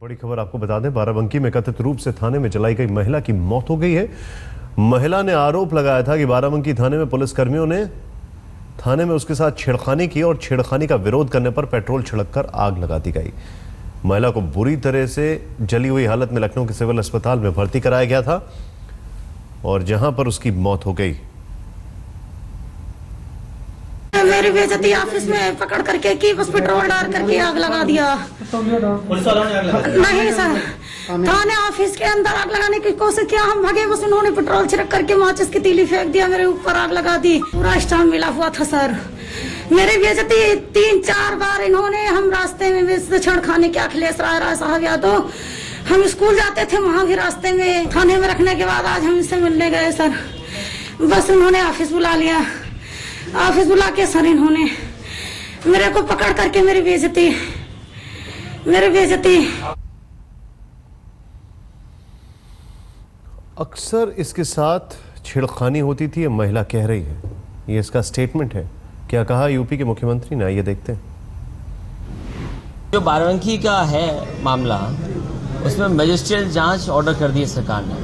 बड़ी खबर आपको बता दें, बाराबंकी में कथित रूप से थाने में जलाई गई महिला की मौत हो गई है। महिला ने आरोप लगाया था कि बाराबंकी थाने में पुलिसकर्मियों ने थाने में उसके साथ छेड़खानी की और छेड़खानी का विरोध करने पर पेट्रोल छिड़ककर आग लगा दी गई। महिला को बुरी तरह से जली हुई हालत में लखनऊ के सिविल अस्पताल में भर्ती कराया गया था और जहां पर उसकी मौत हो गई। मेरी बेइज्जती ऑफिस में पकड़ करके की बस पेट्रोल डाल करके आग लगा दिया। पुलिस वालों ने आग लगा दिया? नहीं सर, थाने ऑफिस के अंदर आग लगाने की कोशिश किया, हम भागे, बस उन्होंने पेट्रोल छिड़क करके माचिस की तीली फेंक दिया, मेरे ऊपर आग लगा दी। पूरा स्टाफ मिला हुआ था सर। मेरी बेइज्जती 3-4 बार इन्होंने, हम रास्ते में छेड़खानी किया। अखिलेश राय साहब यादव, हम स्कूल जाते थे वहाँ भी रास्ते में थाने में रखने के बाद आज हम इनसे मिलने गए सर। बस उन्होंने ऑफिस बुला लिया, ऑफिस बुला के सर इन्होंने मेरे को पकड़ करके मेरी बेइज्जती। अक्सर इसके साथ छेड़खानी होती थी, ये महिला कह रही है, ये इसका स्टेटमेंट है। क्या कहा यूपी के मुख्यमंत्री ने, आइए देखते हैं। जो बाराबंकी का है मामला, उसमें मजिस्ट्रेट जांच ऑर्डर कर दी है सरकार ने,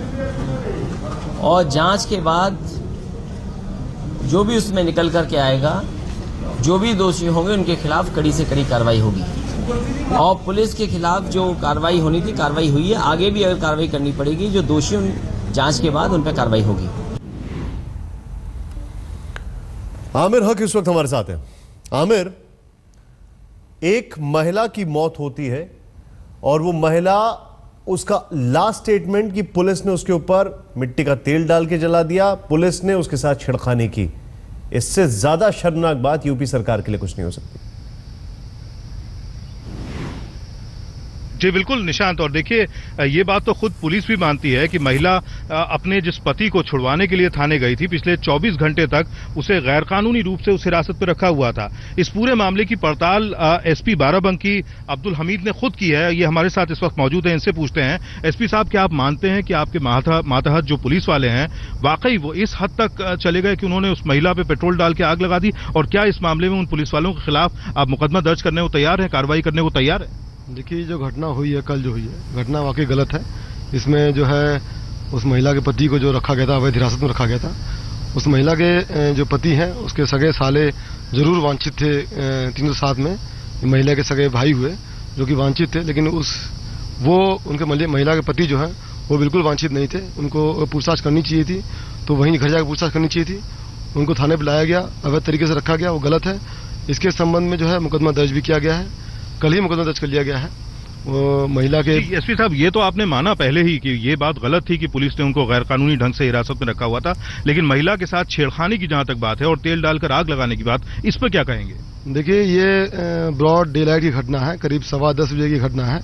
और जांच के बाद जो भी उसमें निकल करके आएगा, जो भी दोषी होंगे उनके खिलाफ कड़ी से कड़ी कार्रवाई होगी। और पुलिस के खिलाफ जो कार्रवाई होनी थी कार्रवाई हुई है, आगे भी अगर कार्रवाई करनी पड़ेगी, जो दोषी जांच के बाद उन पर कार्रवाई होगी। आमिर हक इस वक्त हमारे साथ हैं। आमिर, एक महिला की मौत होती है और वो महिला, उसका लास्ट स्टेटमेंट कि पुलिस ने उसके ऊपर मिट्टी का तेल डाल के जला दिया, पुलिस ने उसके साथ छेड़खानी की। इससे ज्यादा शर्मनाक बात यूपी सरकार के लिए कुछ नहीं हो सकती। जी बिल्कुल निशांत, और देखिए ये बात तो खुद पुलिस भी मानती है कि महिला अपने जिस पति को छुड़वाने के लिए थाने गई थी, पिछले 24 घंटे तक उसे गैरकानूनी रूप से उस हिरासत में रखा हुआ था। इस पूरे मामले की पड़ताल एसपी बाराबंकी अब्दुल हमीद ने खुद की है। ये हमारे साथ इस वक्त मौजूद हैं, इनसे पूछते हैं। एसपी साहब, क्या आप मानते हैं कि आपके मातहत जो पुलिस वाले हैं वाकई वो इस हद तक चले गए कि उन्होंने उस महिला पे पेट्रोल डाल के आग लगा दी, और क्या इस मामले में उन पुलिस वालों के खिलाफ आप मुकदमा दर्ज करने को तैयार हैं, कार्रवाई करने को तैयार है? देखिए, जो घटना हुई है कल, जो हुई है घटना वाकई गलत है। इसमें जो है उस महिला के पति को जो रखा गया था, अवैध हिरासत में रखा गया था, उस महिला के जो पति हैं उसके सगे साले जरूर वांछित थे 307 में। महिला के सगे भाई हुए जो कि वांछित थे, लेकिन उनके महिला के पति जो है वो बिल्कुल वांछित नहीं थे। उनको पूछताछ करनी चाहिए थी, तो वहीं घर जाकर पूछताछ करनी चाहिए थी। उनको थाने पर लाया गया, अवैध तरीके से रखा गया, वो गलत है। इसके संबंध में जो है मुकदमा दर्ज भी किया गया है, कल ही मुकदमा दर्ज कर लिया गया है। वो महिला के एसपी साहब, ये तो आपने माना पहले ही कि ये बात गलत थी कि पुलिस ने उनको गैरकानूनी ढंग से हिरासत में रखा हुआ था, लेकिन महिला के साथ छेड़खानी की जहां तक बात है और तेल डालकर आग लगाने की बात, इस पर क्या कहेंगे? देखिए, ये ब्रॉड डे लाइट की घटना है, करीब 10:15 बजे की घटना है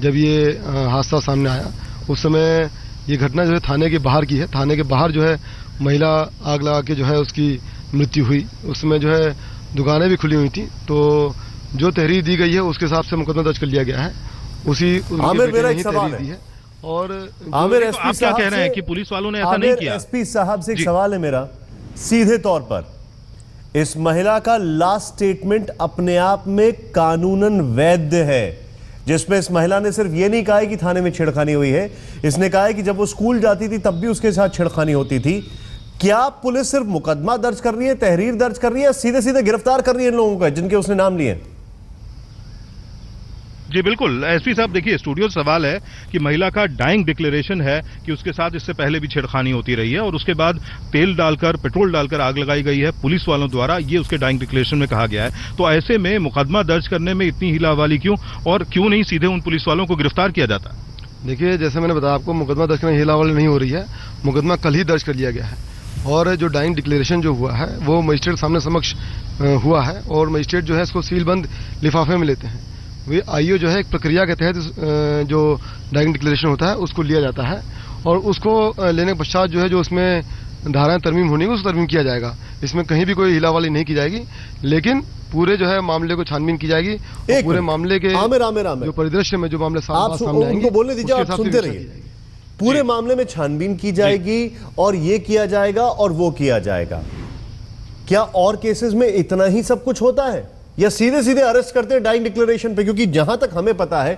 जब ये हादसा सामने आया। उस समय ये घटना जो है थाने के बाहर की है। थाने के बाहर जो है महिला आग लगा के जो है उसकी मृत्यु हुई। उसमें जो है दुकानें भी खुली हुई थी, तो जो तहरीर दी गई है उसके हिसाब से मुकदमा दर्ज कर लिया गया है। आमिर, मेरा एक सवाल है। और आमिर, आप क्या कह रहे हैं कि पुलिस वालों ने ऐसा नहीं किया? एसपी साहब से एक सवाल है मेरा, सीधे तौर पर, इस महिला का लास्ट स्टेटमेंट अपने आप में कानूनन वैध है, जिसमें इस महिला ने सिर्फ ये नहीं कहा है कि थाने में छेड़खानी हुई है, इसने कहा है कि जब वो स्कूल जाती थी तब भी उसके साथ छेड़खानी होती थी। क्या पुलिस सिर्फ मुकदमा दर्ज कर रही है, तहरीर दर्ज कर रही है, सीधे सीधे गिरफ्तार कर रही है इन लोगों का जिनके उसने नाम लिए? जी बिल्कुल एसपी साहब, देखिए स्टूडियो सवाल है कि महिला का डाइंग डिक्लेरेशन है कि उसके साथ इससे पहले भी छेड़खानी होती रही है और उसके बाद तेल डालकर, पेट्रोल डालकर आग लगाई गई है पुलिस वालों द्वारा, ये उसके डाइंग डिक्लेरेशन में कहा गया है। तो ऐसे में मुकदमा दर्ज करने में इतनी हिलावाली क्यों, और क्यों नहीं सीधे उन पुलिस वालों को गिरफ्तार किया जाता? देखिए, जैसे मैंने बताया आपको, मुकदमा दर्ज करने हिलावाली नहीं हो रही है, मुकदमा कल ही दर्ज कर लिया गया है। और जो डाइंग डिक्लेरेशन जो हुआ है वो मजिस्ट्रेट सामने समक्ष हुआ है, और मजिस्ट्रेट जो है इसको सीलबंद लिफाफे में लेते हैं। वे आईओ जो है एक प्रक्रिया के तहत जो डाइंग डिक्लेरेशन होता है उसको लिया जाता है, और उसको लेने के पश्चात जो है जो उसमें धाराएं तरमीम होनी है उसको तरमीम किया जाएगा। इसमें कहीं भी कोई हिलावाली नहीं की जाएगी, लेकिन पूरे जो है मामले को छानबीन की जाएगी। पूरे मामले के आमिर, जो परिदृश्य में जो मामले सामने आएंगे, बोलने दीजिए, आप सुनते रहिए। पूरे मामले में छानबीन की जाएगी और ये किया जाएगा और वो किया जाएगा। क्या और केसेस में इतना ही सब कुछ होता है? या सीधे सीधे अरेस्ट करते हैं डाइंग डिक्लेरेशन पे? क्योंकि जहां तक हमें पता है,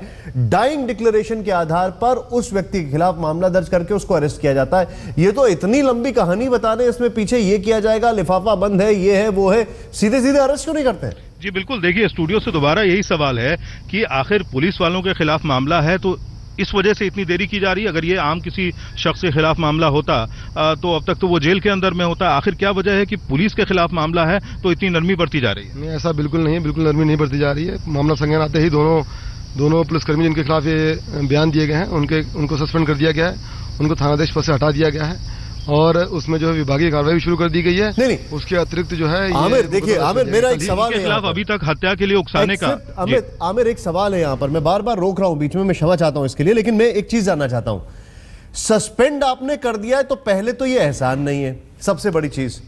डाइंग डिक्लेरेशन के आधार पर उस व्यक्ति के खिलाफ मामला दर्ज करके उसको अरेस्ट किया जाता है। ये तो इतनी लंबी कहानी बता रहे हैं, इसमें पीछे ये किया जाएगा, लिफाफा बंद है, ये है, वो है, सीधे सीधे अरेस्ट क्यों नहीं करते हैं? जी बिल्कुल, देखिए स्टूडियो से दोबारा यही सवाल है कि आखिर पुलिस वालों के खिलाफ मामला है तो इस वजह से इतनी देरी की जा रही है। अगर ये आम किसी शख्स के खिलाफ मामला होता तो अब तक तो वो जेल के अंदर में होता। आखिर क्या वजह है कि पुलिस के खिलाफ मामला है तो इतनी नरमी बरती जा रही है? नहीं, ऐसा बिल्कुल नहीं है, बिल्कुल नरमी नहीं बरती जा रही है। मामला संज्ञान आते ही दोनों पुलिसकर्मी जिनके खिलाफ ये बयान दिए गए हैं उनको सस्पेंड कर दिया गया है, उनको थानाध्यक्ष पद से हटा दिया गया है और उसमें जो है विभागीय कार्रवाई भी शुरू कर दी गई है। नहीं, उसके अतिरिक्त जो है आमिर, देखिए आमिर, मेरा एक सवाल है खिलाफ अभी तक हत्या के लिए उकसाने का। आमिर, एक सवाल है यहां पर, मैं बार बार रोक रहा हूं बीच में, मैं क्षमा चाहता हूं इसके लिए, लेकिन मैं एक चीज जानना चाहता हूं। सस्पेंड आपने कर दिया है तो पहले तो ये एहसान नहीं है, सबसे बड़ी चीज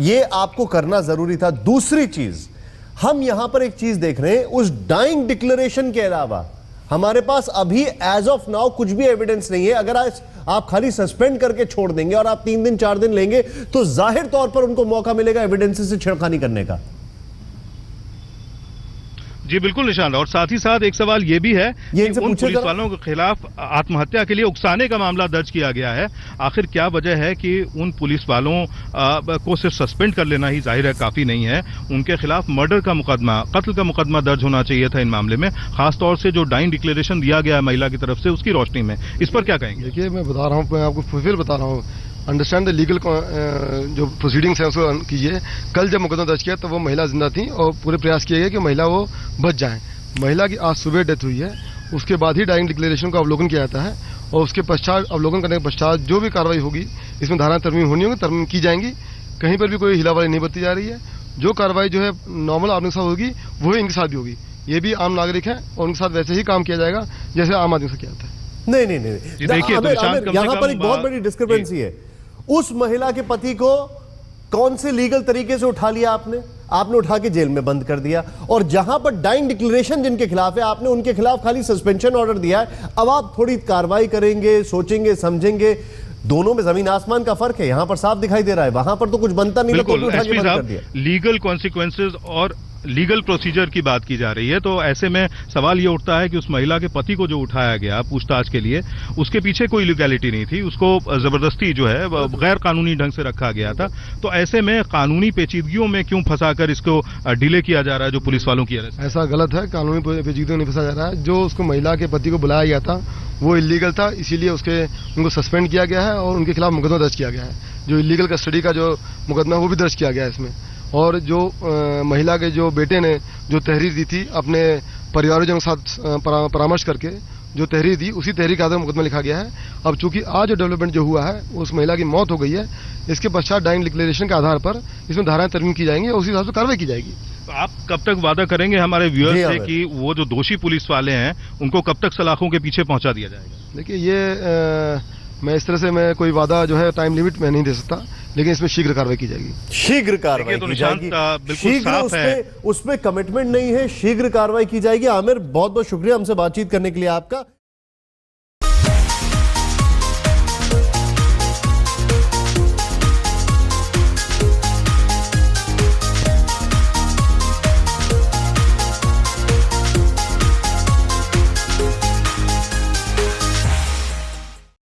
ये आपको करना जरूरी था। दूसरी चीज, हम यहां पर एक चीज देख रहे हैं, उस डाइंग डिक्लेरेशन के अलावा हमारे पास अभी एज ऑफ नाउ कुछ भी एविडेंस नहीं है। अगर आज आप खाली सस्पेंड करके छोड़ देंगे और आप 3 दिन 4 दिन लेंगे तो जाहिर तौर पर उनको मौका मिलेगा एविडेंस से छेड़खानी करने का। जी बिल्कुल निशान, और साथ ही साथ एक सवाल ये भी है ये कि उन पुलिस वालों के खिलाफ आत्महत्या के लिए उकसाने का मामला दर्ज किया गया है। आखिर क्या वजह है कि उन पुलिस वालों को सिर्फ सस्पेंड कर लेना ही जाहिर है काफी नहीं है, उनके खिलाफ मर्डर का मुकदमा, कत्ल का मुकदमा दर्ज होना चाहिए था इन मामले में, खासतौर से जो डाइंग डिक्लेरेशन दिया गया है महिला की तरफ से, उसकी रोशनी में इस पर क्या कहेंगे? देखिए, मैं बता रहा हूँ, मैं आपको फिर बता रहा हूँ, अंडरस्टैंड द लीगल जो प्रोसीडिंग्स है उसको कीजिए। कल जब मुकदमा दर्ज किया तो वो महिला जिंदा थी और पूरे प्रयास किए गए कि महिला वो बच जाए। महिला की आज सुबह डेथ हुई है, उसके बाद ही डाइंग डिक्लेरेशन का अवलोकन किया जाता है और उसके पश्चात, अवलोकन करने के पश्चात जो भी कार्रवाई होगी, इसमें धारा तरमीम होनी होगी, तरमीम की जाएंगी। कहीं पर भी कोई हिलावारी नहीं बरती जा रही है। जो कार्रवाई जो है नॉर्मल आदमी के साथ होगी वही इनके साथ भी होगी। ये भी आम नागरिक है और उनके साथ वैसे ही काम किया जाएगा जैसे आम आदमी से किया जाता है। नहीं, देखिए यहां पर एक बहुत बड़ी डिस्क्रिपेंसी है। उस महिला के पति को कौन से लीगल तरीके से उठा लिया आपने उठा के जेल में बंद कर दिया, और जहां पर डाइंग डिक्लेरेशन जिनके खिलाफ है आपने उनके खिलाफ खाली सस्पेंशन ऑर्डर दिया है। अब आप थोड़ी कार्रवाई करेंगे, सोचेंगे, समझेंगे, दोनों में जमीन आसमान का फर्क है। यहां पर साफ दिखाई दे रहा है, वहां पर तो कुछ बनता नहीं था तो भी उठा के बंद कर दिया। लीगल कॉन्सिक्वेंसेज और लीगल प्रोसीजर की बात की जा रही है, तो ऐसे में सवाल ये उठता है कि उस महिला के पति को जो उठाया गया पूछताछ के लिए, उसके पीछे कोई लीगैलिटी नहीं थी, उसको जबरदस्ती जो है गैर कानूनी ढंग से रखा गया था। तो ऐसे में कानूनी पेचीदगियों में क्यों फंसाकर इसको डिले किया जा रहा है जो पुलिस वालों की अरेस्ट? ऐसा गलत है, कानूनी पेचीदगियों नहीं फंसा जा रहा है। जो उसको महिला के पति को बुलाया गया था वो इलीगल था, इसीलिए उनको सस्पेंड किया गया है और उनके खिलाफ मुकदमा दर्ज किया गया है। जो इलीगल कस्टडी का जो मुकदमा है वो भी दर्ज किया गया है इसमें। और जो महिला के जो बेटे ने जो तहरीर दी थी अपने परिवारजनों के साथ परामर्श करके जो तहरीर दी, उसी तहरीर के आधार पर मुकदमा लिखा गया है। अब चूंकि आज जो डेवलपमेंट जो हुआ है, उस महिला की मौत हो गई है, इसके पश्चात डाइंग डिक्लेरेशन के आधार पर इसमें धाराएं तरमीम की जाएंगी और उसी हिसाब से कार्रवाई की जाएगी। तो आप कब तक वादा करेंगे हमारे व्यूअर्स से कि वो जो दोषी पुलिस वाले हैं उनको कब तक सलाखों के पीछे पहुंचा दिया जाएगा? देखिए, ये मैं इस तरह से मैं कोई वादा जो है टाइम लिमिट में नहीं दे सकता, लेकिन इसमें शीघ्र कार्रवाई की जाएगी। शीघ्र कार्रवाई की जाएगी, शीघ्र, उसमें कमिटमेंट नहीं है, शीघ्र कार्रवाई की जाएगी। आमिर, बहुत बहुत शुक्रिया हमसे बातचीत करने के लिए आपका।